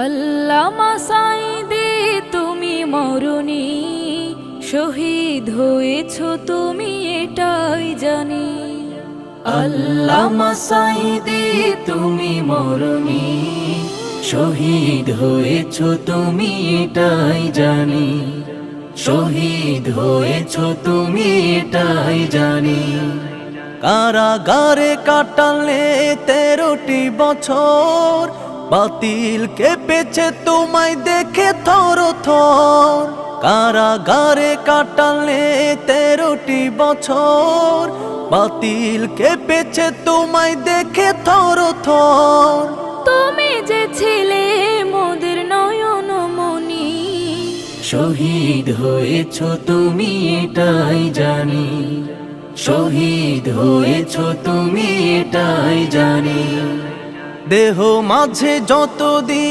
আল্লামা সাঈদী তুমি মরণি, শহীদ হয়েছ তুমি এটাই জানি। আল্লামা সাঈদী তুমি মরণি, শহীদ হয়েছ তুমি এটাই জানি। শহীদ হয়েছ তুমি এটাই জানি। কারাগারে কাটালে 13টি বছর, বাতিল কেঁপেছে তোমায় দেখে থর থর। কারাগারে কাটালে 13টি বছর, বাতিল কেঁপেছে তোমায় দেখে থর থর। তুমি যে ছিলে মোদের নয়ন মনি, শহীদ হয়েছ তুমি এটাই জানি। শহীদ হয়েছ তুমি এটাই জানি। দেহ মাঝে যতদিন